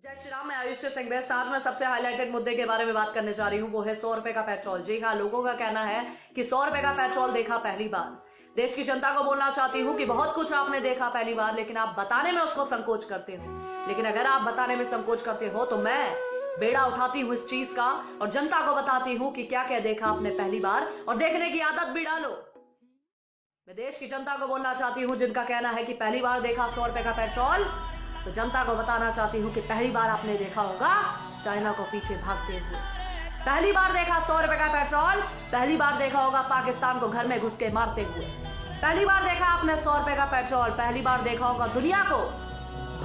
जय श्री राम। मैं आयुष सिंह बेस्ट। आज मैं सबसे हाईलाइटेड मुद्दे के बारे में बात करने जा रही हूँ, वो है 100 रुपए का पेट्रोल। जी हाँ, लोगों का कहना है कि 100 रुपए का पेट्रोल देखा पहली बार। देश की जनता को बोलना चाहती हूँ कि बहुत कुछ आपने देखा पहली बार, लेकिन आप बताने में उसको संकोच करते हो। लेकिन अगर आप बताने में संकोच करते हो तो मैं बेड़ा उठाती हूँ इस चीज का और जनता को बताती हूँ कि क्या क्या देखा आपने पहली बार, और देखने की आदत भी डालो। मैं देश की जनता को बोलना चाहती हूँ जिनका कहना है कि पहली बार देखा 100 रुपए का पेट्रोल, तो जनता को बताना चाहती हूँ कि पहली बार आपने देखा होगा चाइना को पीछे भागते हुए। पहली बार देखा 100 रुपए का पेट्रोल, पहली बार देखा होगा पाकिस्तान को घर में घुस के मारते हुए। पहली बार देखा आपने 100 रुपए का पेट्रोल, पहली बार देखा होगा दुनिया को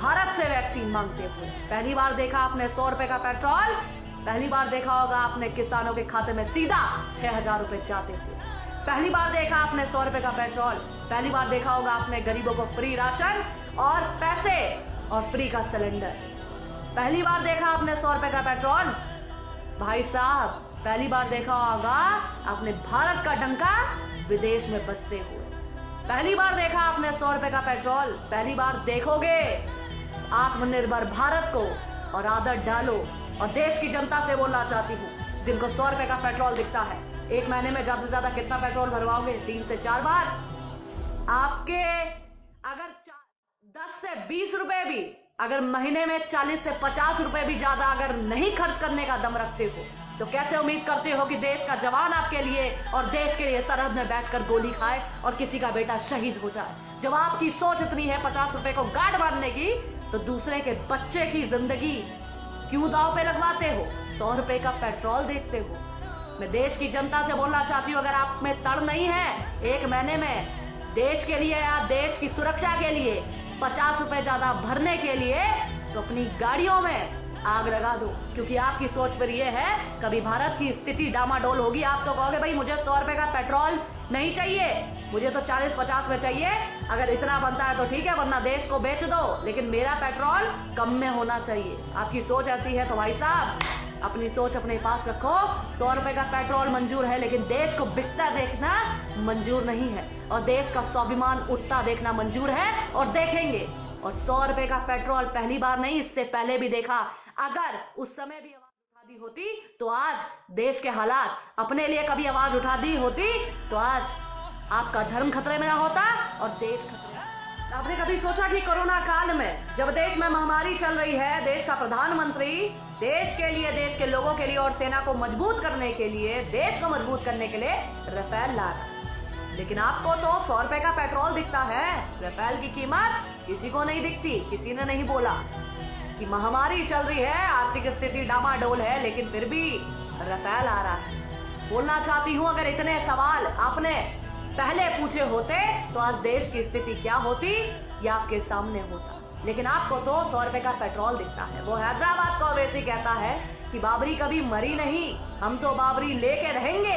भारत से वैक्सीन मांगते हुए। पहली बार देखा आपने 100 रुपए का पेट्रोल, पहली बार देखा होगा आपने किसानों के खाते में सीधा 6,000 रुपए जाते हुए। पहली बार देखा आपने 100 रुपए का पेट्रोल, पहली बार देखा होगा आपने गरीबों को फ्री राशन और पैसे और फ्री का सिलेंडर। पहली बार देखा आपने 100 रुपए का पेट्रोल, भाई साहब पहली बार देखा होगा आपने भारत का डंका विदेश में बजते हुए। पहली बार देखा आपने 100 रुपए का पेट्रोल, पहली बार देखोगे आत्मनिर्भर भारत को और आदत डालो। और देश की जनता से बोलना चाहती हूँ जिनको 100 रुपए का पेट्रोल दिखता है, एक महीने में ज्यादा से ज्यादा कितना पेट्रोल भरवाओगे? 3 से 4 बार। आपके अगर 10 से 20 रुपए भी, अगर महीने में 40 से 50 रुपए भी ज्यादा अगर नहीं खर्च करने का दम रखते हो, तो कैसे उम्मीद करते हो कि देश का जवान आपके लिए और देश के लिए सरहद में बैठकर गोली खाए और किसी का बेटा शहीद हो जाए? जब आपकी सोच इतनी है 50 रुपए को गार्ड बांधने की, तो दूसरे के बच्चे की जिंदगी क्यों दांव पे लगवाते हो? 100 रुपए का पेट्रोल देखते हो। मैं देश की जनता से बोलना चाहती हूँ, अगर आप में तड़ नहीं है एक महीने में देश के लिए या देश की सुरक्षा के लिए 50 रुपए ज्यादा भरने के लिए, तो अपनी गाड़ियों में आग लगा दो। क्योंकि आपकी सोच पर यह है कभी भारत की स्थिति डामाडोल होगी, आप तो कहोगे भाई मुझे 100 रुपए का पेट्रोल नहीं चाहिए, मुझे तो 40-50 में चाहिए। अगर इतना बनता है तो ठीक है, वरना देश को बेच दो, लेकिन मेरा पेट्रोल कम में होना चाहिए। आपकी सोच ऐसी है तो भाई साहब अपनी सोच अपने पास रखो। 100 रुपए का पेट्रोल मंजूर है, लेकिन देश को बिकता देखना मंजूर नहीं है, और देश का स्वाभिमान उठता देखना मंजूर है और देखेंगे। और 100 रुपए का पेट्रोल पहली बार नहीं, इससे पहले भी देखा। अगर उस समय भी आवाज उठा दी होती तो आज देश के हालात, अपने लिए कभी आवाज उठा दी होती तो आज आपका धर्म खतरे में ना होता और देश खतरे में। आपने कभी सोचा कि कोरोना काल में जब देश में महामारी चल रही है, देश का प्रधानमंत्री देश के लिए, देश के लोगों के लिए और सेना को मजबूत करने के लिए, देश को मजबूत करने के लिए राफेल ला रहा है, लेकिन आपको तो 100 रुपए का पेट्रोल दिखता है, राफेल की कीमत किसी को नहीं दिखती। किसी ने नहीं बोला कि महामारी चल रही है, आर्थिक स्थिति डामाडोल है, लेकिन फिर भी राफेल आ रहा है। बोलना चाहती हूँ, अगर इतने सवाल आपने पहले पूछे होते तो आज देश की स्थिति क्या होती ये आपके सामने होता। लेकिन आपको तो 100 रुपए का पेट्रोल दिखता है। वो हैदराबाद को वैसे कहता है कि बाबरी कभी मरी नहीं, हम तो बाबरी लेके रहेंगे।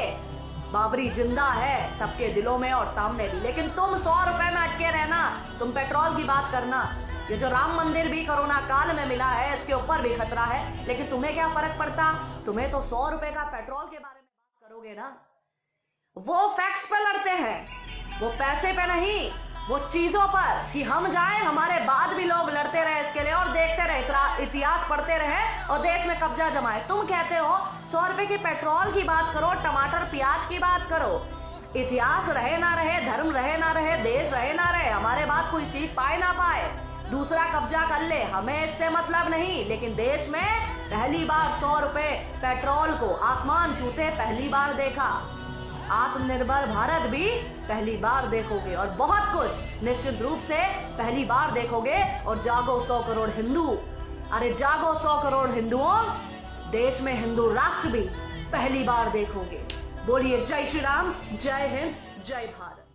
बाबरी जिंदा है सबके दिलों में और सामने भी, लेकिन तुम 100 रुपए में अटके रहना, तुम पेट्रोल की बात करना। ये जो राम मंदिर भी कोरोना काल में मिला है, इसके ऊपर भी खतरा है, लेकिन तुम्हें क्या फर्क पड़ता? तुम्हें तो 100 रुपए का पेट्रोल के बारे में बात करोगे ना। वो फैक्ट्स पे लड़ते हैं, वो पैसे पे नहीं, वो चीजों पर कि हम जाएं, हमारे बाद भी लोग लड़ते रहे इसके लिए और देखते रहे, इतिहास पढ़ते रहे और देश में कब्जा जमाए। तुम कहते हो 100 रुपए की पेट्रोल की बात करो, टमाटर प्याज की बात करो। इतिहास रहे ना रहे, धर्म रहे ना रहे, देश रहे ना रहे, हमारे बाद कोई सीख पाए ना पाए, दूसरा कब्जा कर ले, हमें इससे मतलब नहीं। लेकिन देश में पहली बार 100 रुपए पेट्रोल को आसमान छूते पहली बार देखा। आत्मनिर्भर भारत भी पहली बार देखोगे और बहुत कुछ निश्चित रूप से पहली बार देखोगे। और जागो 100 करोड़ हिंदू, अरे जागो 100 करोड़ हिंदुओं, देश में हिंदू राष्ट्र भी पहली बार देखोगे। बोलिए जय श्री राम, जय हिंद, जय भारत।